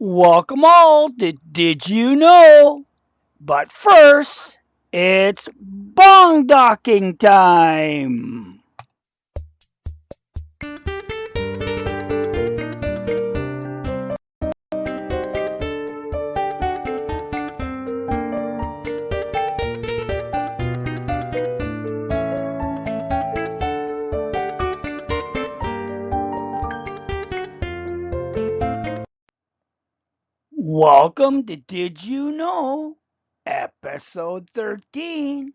Welcome all to Did You Know? But first, it's bong docking time. Welcome to Did You Know? Episode 13.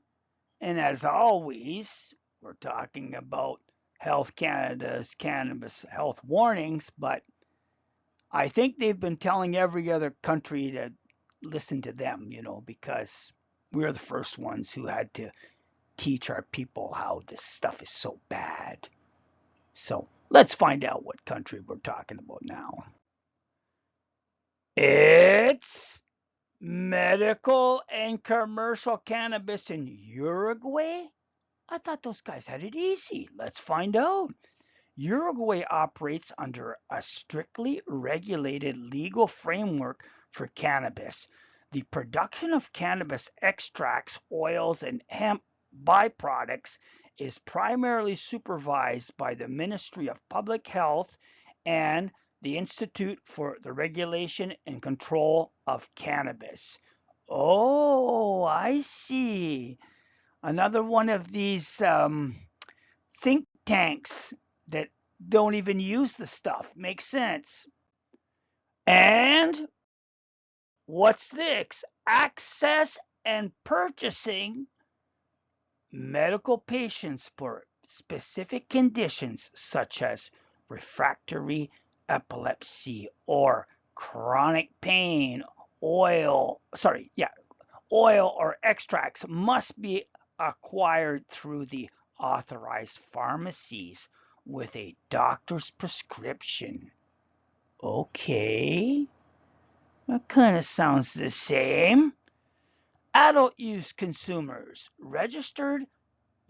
And as always, we're talking about Health Canada's cannabis health warnings, but I think they've been telling every other country to listen to them, because we're the first ones who had to teach our people how this stuff is so bad. So let's find out what country we're talking about now. It's medical and commercial cannabis in Uruguay. I thought those guys had it easy. Let's find out. Uruguay operates under a strictly regulated legal framework for cannabis. The production of cannabis extracts, oils, and hemp byproducts is primarily supervised by the Ministry of Public Health and the Institute for the Regulation and Control of Cannabis. Oh, I see. Another one of these think tanks that don't even use the stuff. Makes sense. And what's this? Access and purchasing medical patients for specific conditions such as refractory epilepsy or chronic pain, oil or extracts must be acquired through the authorized pharmacies with a doctor's prescription. Okay, that kind of sounds the same. Adult use consumers, registered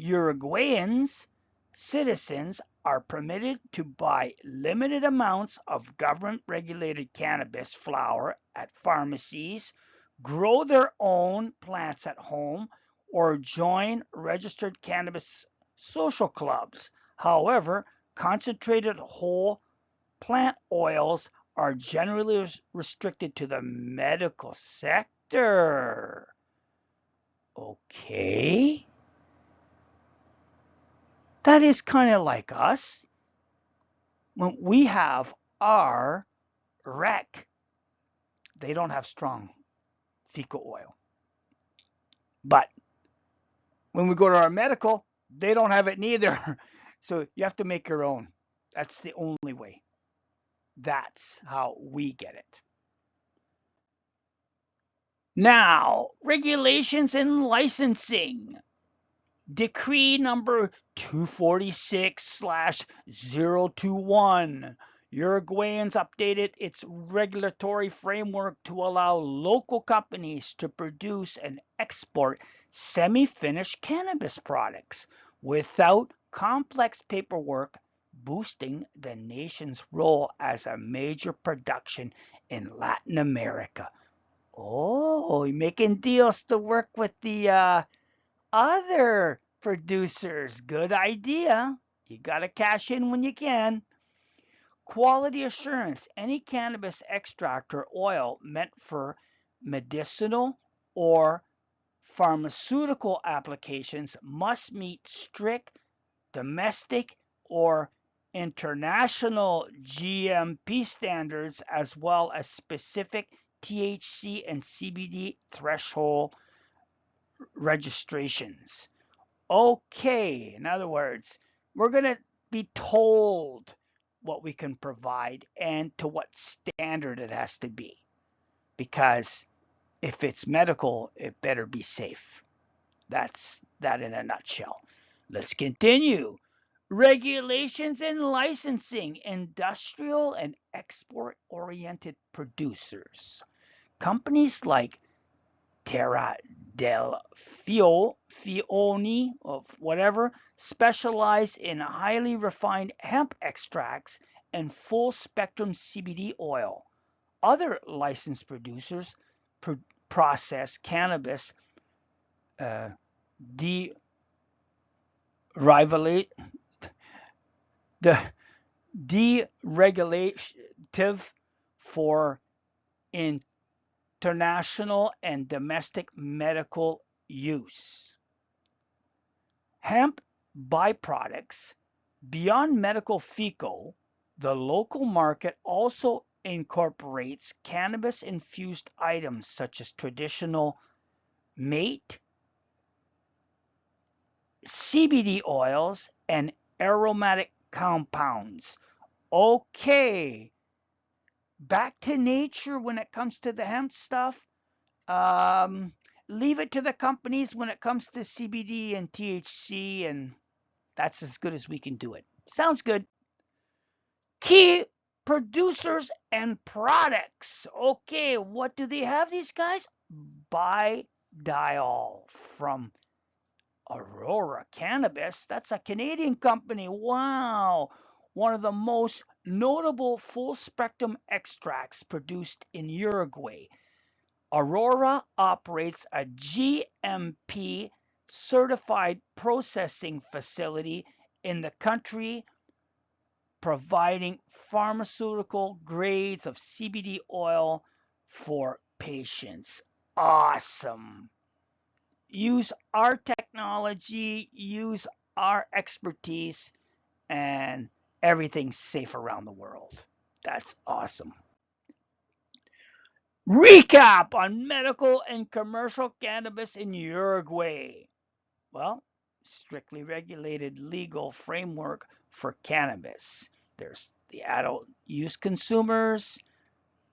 Uruguayans, citizens are permitted to buy limited amounts of government regulated cannabis flower at pharmacies, grow their own plants at home, or join registered cannabis social clubs. However, concentrated whole plant oils are generally restricted to the medical sector. Okay. That is kind of like us when we have our rec. They don't have strong fecal oil. But when we go to our medical, they don't have it neither. So you have to make your own. That's the only way. That's how we get it. Now, regulations and licensing. Decree number 246/021. Uruguayans updated its regulatory framework to allow local companies to produce and export semi finished cannabis products without complex paperwork, boosting the nation's role as a major production in Latin America. Oh, you're making deals to work with the other producers. Good idea. You got to cash in when you can. Quality assurance. Any cannabis extract or oil meant for medicinal or pharmaceutical applications must meet strict domestic or international GMP standards as well as specific THC and CBD threshold registrations. Okay, in other words, we're going to be told what we can provide and to what standard it has to be. Because if it's medical, it better be safe. That's that in a nutshell. Let's continue. Regulations and licensing, industrial and export oriented producers. Companies like Terra del Fioni of whatever specialize in highly refined hemp extracts and full spectrum CBD oil other licensed producers process cannabis deregulate the deregulative for international and domestic medical use. Hemp byproducts beyond medical FICO, the local market also incorporates cannabis infused items such as traditional mate, CBD oils, and aromatic compounds. Okay, back to nature when it comes to the hemp stuff. Um, Leave it to the companies when it comes to CBD and THC, and that's as good as we can do it. Sounds good. Tea producers and products. Okay, what do they have, these guys? Diol from Aurora Cannabis. That's a Canadian company. Wow. One of the most notable full spectrum extracts produced in Uruguay. Aurora operates a GMP certified processing facility in the country, providing pharmaceutical grades of CBD oil for patients. Awesome. Use our technology, use our expertise, and everything's safe around the world. That's awesome. Recap on medical and commercial cannabis in Uruguay. Well, strictly regulated legal framework for cannabis. There's the adult use consumers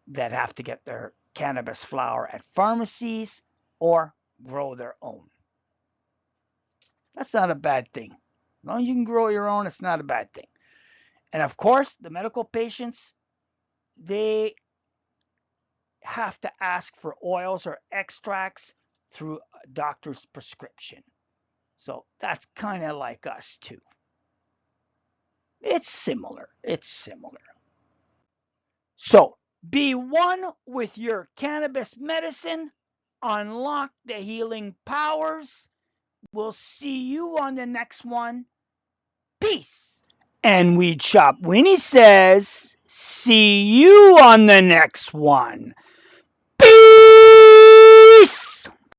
that have to get their cannabis flower at pharmacies or grow their own. That's not a bad thing. As long as you can grow your own, it's not a bad thing. And of course, the medical patients, they have to ask for oils or extracts through a doctor's prescription. So that's kind of like us too. It's similar. It's similar. So be one with your cannabis medicine. Unlock the healing powers. We'll see you on the next one. Peace. And Weed Shop Winnie says, see you on the next one. Peace.